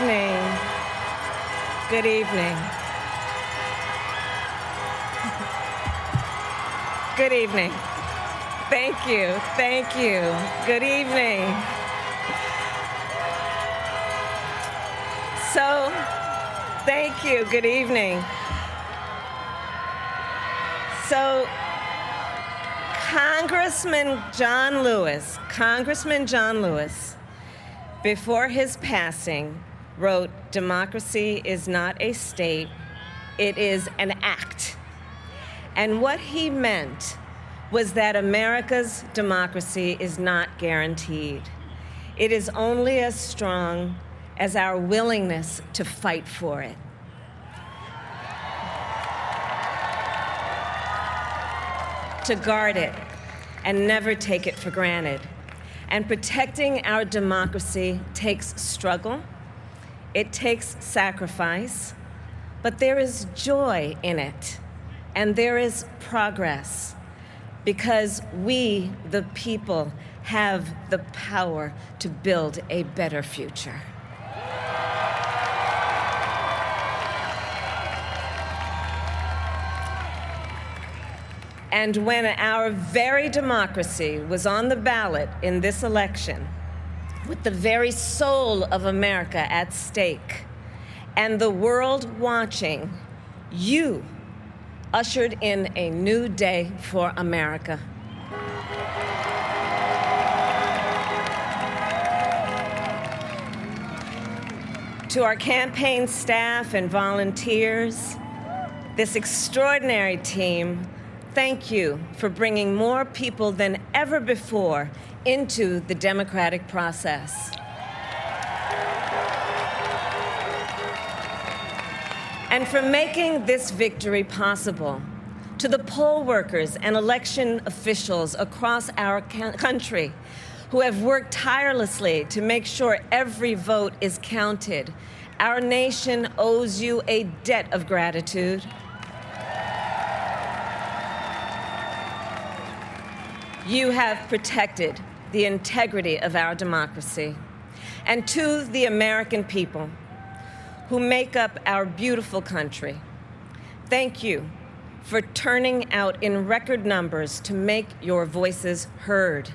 evening. Good evening. Good evening. Thank you. Thank you. Good evening. So, thank you. Good evening. So, Congressman John Lewis, before his passing, wrote, "Democracy is not a state, it is an act." And what he meant was that America's democracy is not guaranteed. It is only as strong as our willingness to fight for it. To guard it and never take it for granted. And protecting our democracy takes struggle, it takes sacrifice, but there is joy in it, and there is progress, because we, the people, have the power to build a better future. And when our very democracy was on the ballot in this election, with the very soul of America at stake, and the world watching, you ushered in a new day for America. To our campaign staff and volunteers, this extraordinary team, thank you for bringing more people than ever before into the democratic process. And for making this victory possible. To the poll workers and election officials across our country who have worked tirelessly to make sure every vote is counted, our nation owes you a debt of gratitude. You have protected the integrity of our democracy. And to the American people who make up our beautiful country, thank you for turning out in record numbers to make your voices heard.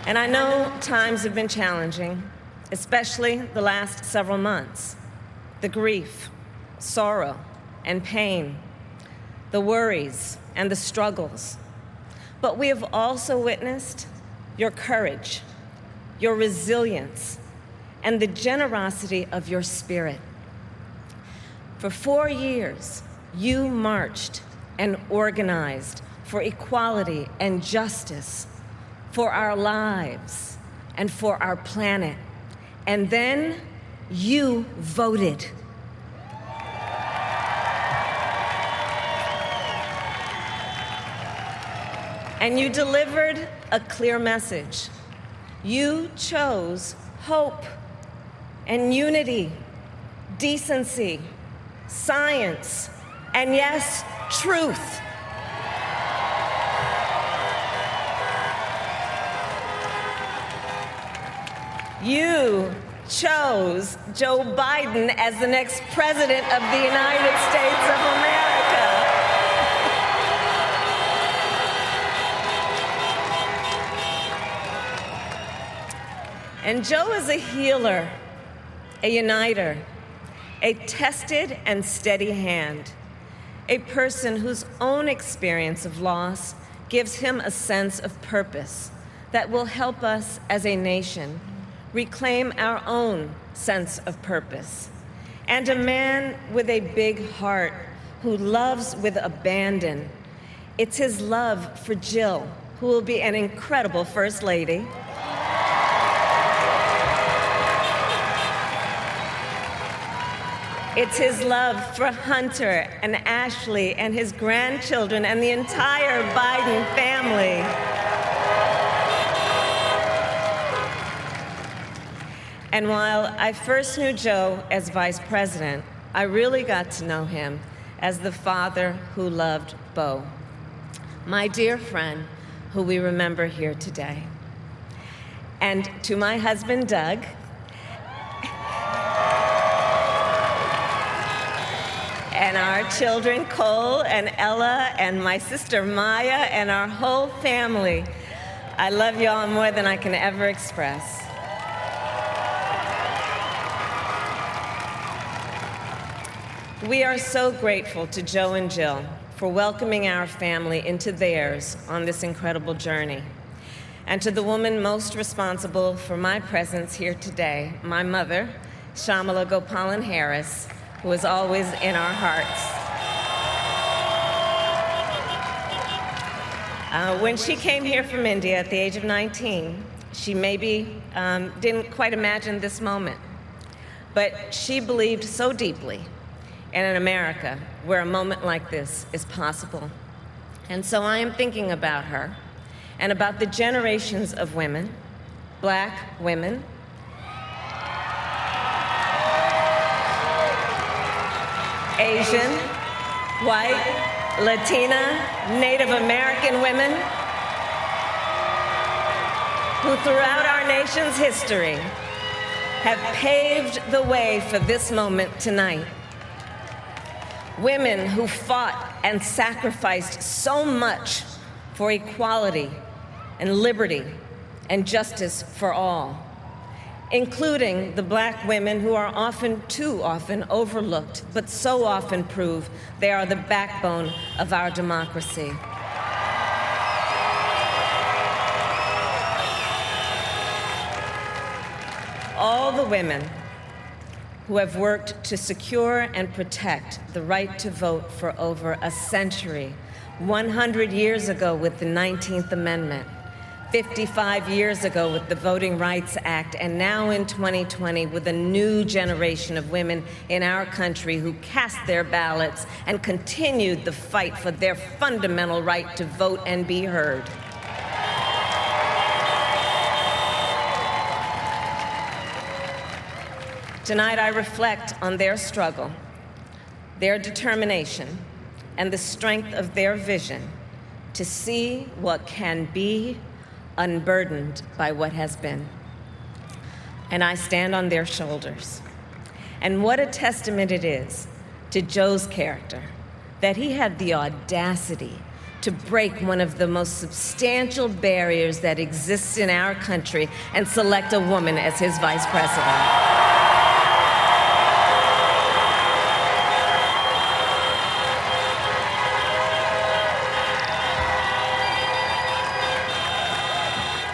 And I know times have been challenging, especially the last several months. The grief, sorrow, and pain, the worries and the struggles. But we have also witnessed your courage, your resilience, and the generosity of your spirit. For 4 years, you marched and organized for equality and justice, for our lives and for our planet. And then you voted. And you delivered a clear message. You chose hope and unity, decency, science, and yes, truth. You chose Joe Biden as the next president of the United States of America. And Joe is a healer, a uniter, a tested and steady hand, a person whose own experience of loss gives him a sense of purpose that will help us as a nation reclaim our own sense of purpose. And a man with a big heart who loves with abandon. It's his love for Jill, who will be an incredible First Lady. It's his love for Hunter and Ashley and his grandchildren and the entire Biden family. And while I first knew Joe as vice president, I really got to know him as the father who loved Bo, my dear friend who we remember here today. and to my husband, Doug, and our children, Cole and Ella, and my sister, Maya, and our whole family. I love y'all more than I can ever express. We are so grateful to Joe and Jill for welcoming our family into theirs on this incredible journey. And to the woman most responsible for my presence here today, my mother, Kamala Harris, who is always in our hearts. When she came here from India at the age of 19, she maybe didn't quite imagine this moment, but she believed so deeply in an America where a moment like this is possible. And so I am thinking about her and about the generations of women, Black women, Asian, white, Latina, Native American women, who throughout our nation's history have paved the way for this moment tonight. Women who fought and sacrificed so much for equality and liberty and justice for all, including the Black women who are often, too often, overlooked, but so often prove they are the backbone of our democracy. All the women who have worked to secure and protect the right to vote for over a century, 100 years ago with the 19th Amendment, 55 years ago with the Voting Rights Act, and now in 2020 with a new generation of women in our country who cast their ballots and continued the fight for their fundamental right to vote and be heard. Tonight, I reflect on their struggle, their determination, and the strength of their vision to see what can be unburdened by what has been. And I stand on their shoulders. And what a testament it is to Joe's character that he had the audacity to break one of the most substantial barriers that exists in our country and select a woman as his vice president.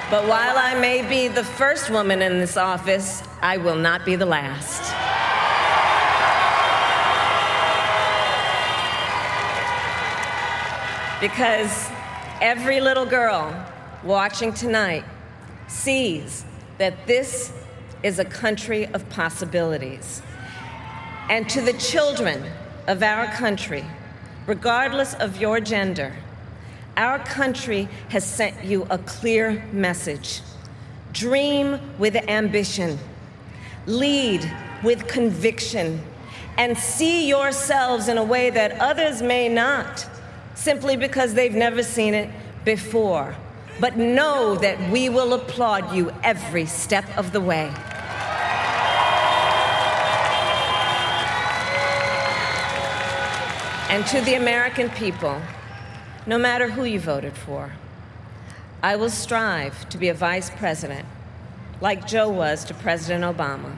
But while I may be the first woman in this office, I will not be the last. Because every little girl watching tonight sees that this is a country of possibilities. And to the children of our country, regardless of your gender, our country has sent you a clear message. Dream with ambition, lead with conviction, and see yourselves in a way that others may not, simply because they've never seen it before. But know that we will applaud you every step of the way. And to the American people, no matter who you voted for, I will strive to be a vice president, like Joe was to President Obama,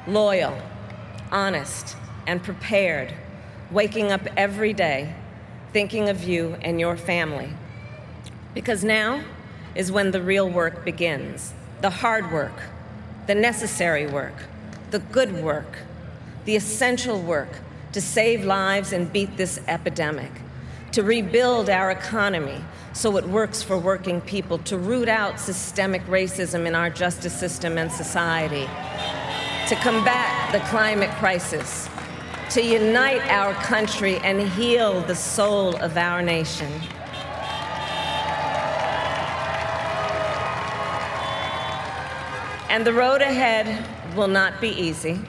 loyal, honest, and prepared, waking up every day thinking of you and your family. Because now is when the real work begins, the hard work, the necessary work, the good work, the essential work to save lives and beat this epidemic, to rebuild our economy so it works for working people, to root out systemic racism in our justice system and society, to combat the climate crisis, to unite our country and heal the soul of our nation. And the road ahead will not be easy,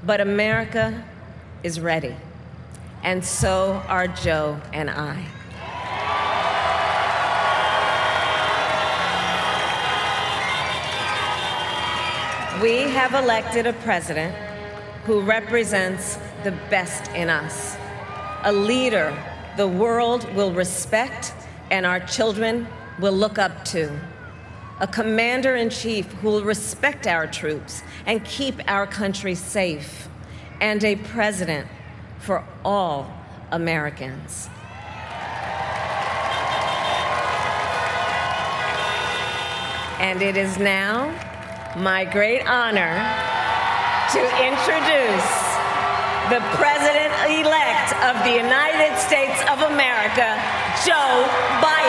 but America is ready. And so are Joe and I. We have elected a president who represents the best in us, a leader the world will respect and our children will look up to, a commander-in-chief who will respect our troops and keep our country safe, and a president for all Americans. And it is now my great honor to introduce the President-elect of the United States of America, Joe Biden.